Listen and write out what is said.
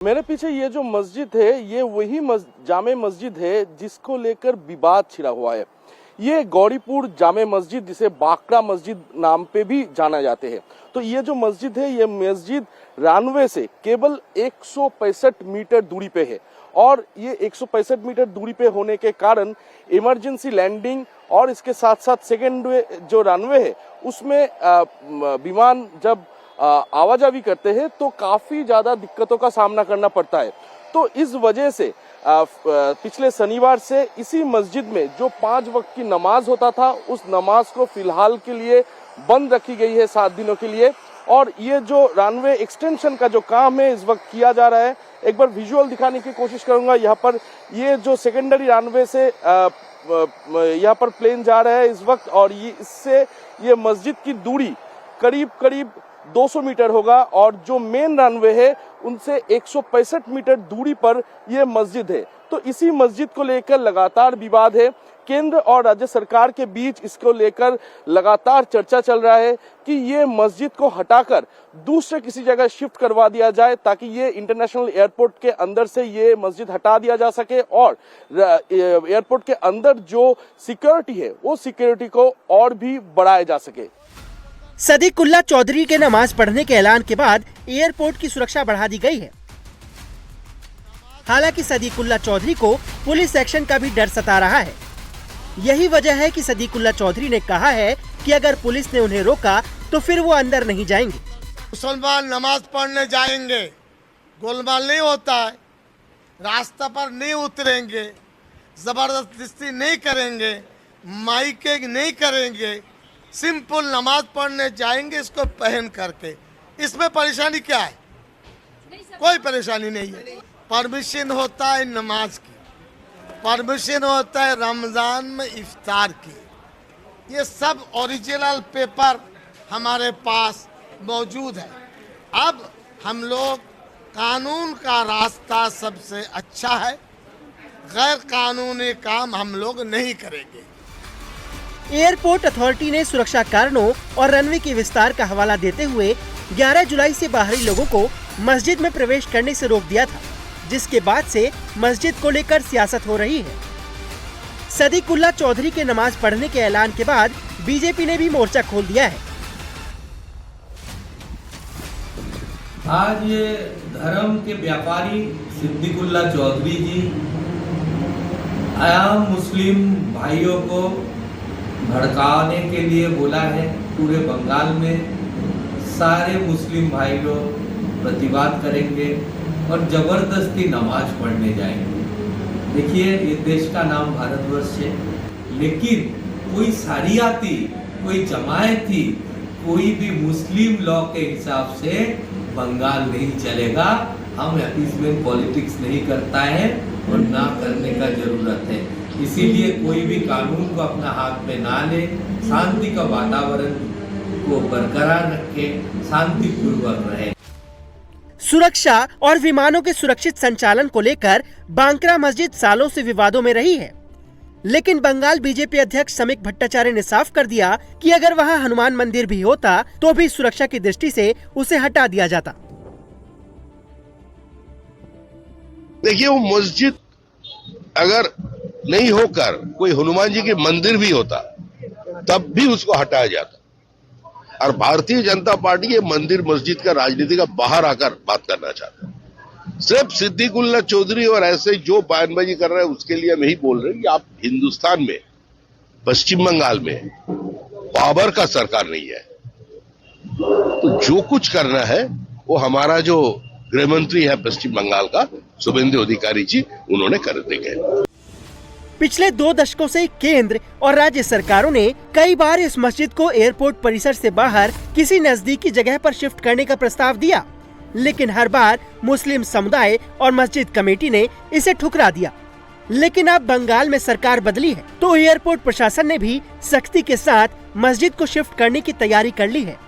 मेरे पीछे ये जो मस्जिद है ये वही जामे मस्जिद है जिसको लेकर विवाद छिड़ा हुआ है। ये गौरीपुर जामे मस्जिद, जिसे बाकड़ा मस्जिद नाम पे भी जाना जाते हैं। तो ये जो मस्जिद है ये मस्जिद रनवे से केवल 165 मीटर दूरी पे है और ये 165 मीटर दूरी पे होने के कारण इमरजेंसी लैंडिंग और इसके साथ साथ सेकेंड जो रनवे है उसमें विमान जब आवाजाही करते हैं तो काफी ज्यादा दिक्कतों का सामना करना पड़ता है। तो इस वजह से पिछले शनिवार से इसी मस्जिद में जो 5 वक्त की नमाज होता था उस नमाज को फिलहाल के लिए बंद रखी गई है 7 दिनों के लिए। और ये जो रनवे एक्सटेंशन का जो काम है इस वक्त किया जा रहा है, एक बार विजुअल दिखाने की कोशिश करूंगा। यहाँ पर ये जो सेकेंडरी रनवे से यहाँ पर प्लेन जा रहा है इस वक्त और इससे ये मस्जिद की दूरी करीब 200 मीटर होगा और जो मेन रनवे है उनसे 165 मीटर दूरी पर यह मस्जिद है। तो इसी मस्जिद को लेकर लगातार विवाद है। केंद्र और राज्य सरकार के बीच इसको लेकर लगातार चर्चा चल रहा है कि ये मस्जिद को हटाकर दूसरे किसी जगह शिफ्ट करवा दिया जाए ताकि ये इंटरनेशनल एयरपोर्ट के अंदर से ये मस्जिद हटा दिया जा सके और एयरपोर्ट के अंदर जो सिक्योरिटी है वो सिक्योरिटी को और भी बढ़ाया जा सके। सदीकुल्ला चौधरी के नमाज पढ़ने के ऐलान के बाद एयरपोर्ट की सुरक्षा बढ़ा दी गई है। हालांकि सदीकुल्ला चौधरी को पुलिस एक्शन का भी डर सता रहा है। यही वजह है कि सदीकुल्ला चौधरी ने कहा है कि अगर पुलिस ने उन्हें रोका तो फिर वो अंदर नहीं जाएंगे। मुसलमान नमाज पढ़ने जाएंगे, गोलमाल नहीं होता है, रास्ता पर नहीं उतरेंगे, जबरदस्ती नहीं करेंगे, माइकिंग नहीं करेंगे, सिंपल नमाज पढ़ने जाएंगे इसको पहन करके। इसमें परेशानी क्या है? कोई परेशानी नहीं है। परमिशन होता है नमाज की, परमिशन होता है रमजान में इफ्तार की। ये सब ओरिजिनल पेपर हमारे पास मौजूद है। अब हम लोग कानून का रास्ता सबसे अच्छा है, गैर कानूनी काम हम लोग नहीं करेंगे। एयरपोर्ट अथॉरिटी ने सुरक्षा कारणों और रनवे के विस्तार का हवाला देते हुए 11 जुलाई से बाहरी लोगों को मस्जिद में प्रवेश करने से रोक दिया था, जिसके बाद से मस्जिद को लेकर सियासत हो रही है। सदीकुल्ला चौधरी के नमाज पढ़ने के ऐलान के बाद बीजेपी ने भी मोर्चा खोल दिया है। आज ये धर्म के व्यापारी सदीकुल्ला चौधरी जी आम मुस्लिम भाइयों को भड़काने के लिए बोला है। पूरे बंगाल में सारे मुस्लिम भाई लोग प्रतिवाद करेंगे और जबरदस्ती नमाज पढ़ने जाएंगे। देखिए, ये देश का नाम भारतवर्ष है, लेकिन कोई शरियाती, कोई जमायती, कोई भी मुस्लिम लॉ के हिसाब से बंगाल नहीं चलेगा। हम इसमें पॉलिटिक्स नहीं करता है और ना करने का जरूरत है। इसीलिए कोई भी कानून को अपना हाथ में ना ले, शांति का वातावरण को बरकरार रखे, शांतिपूर्वक रहे। सुरक्षा और विमानों के सुरक्षित संचालन को लेकर बांक्रा मस्जिद सालों से विवादों में रही है, लेकिन बंगाल बीजेपी अध्यक्ष समीक भट्टाचार्य ने साफ कर दिया कि अगर वहां हनुमान मंदिर भी होता तो भी सुरक्षा की दृष्टि से उसे हटा दिया जाता। देखिए, वो मस्जिद अगर नहीं होकर कोई हनुमान जी के मंदिर भी होता तब भी उसको हटाया जाता। और भारतीय जनता पार्टी ये मंदिर मस्जिद का राजनीति का बाहर आकर बात करना चाहता है। सिर्फ सदीकुल्ला चौधरी और ऐसे जो बयानबाजी कर रहे हैं उसके लिए हम यही बोल रहे हैं कि आप हिंदुस्तान में, पश्चिम बंगाल में पावर का सरकार नहीं है, तो जो कुछ करना है वो हमारा जो गृह मंत्री है पश्चिम बंगाल का शुभेंदु अधिकारी जी, उन्होंने कर देंगे। पिछले 2 दशकों से केंद्र और राज्य सरकारों ने कई बार इस मस्जिद को एयरपोर्ट परिसर से बाहर किसी नजदीकी जगह पर शिफ्ट करने का प्रस्ताव दिया, लेकिन हर बार मुस्लिम समुदाय और मस्जिद कमेटी ने इसे ठुकरा दिया। लेकिन अब बंगाल में सरकार बदली है तो एयरपोर्ट प्रशासन ने भी सख्ती के साथ मस्जिद को शिफ्ट करने की तैयारी कर ली है।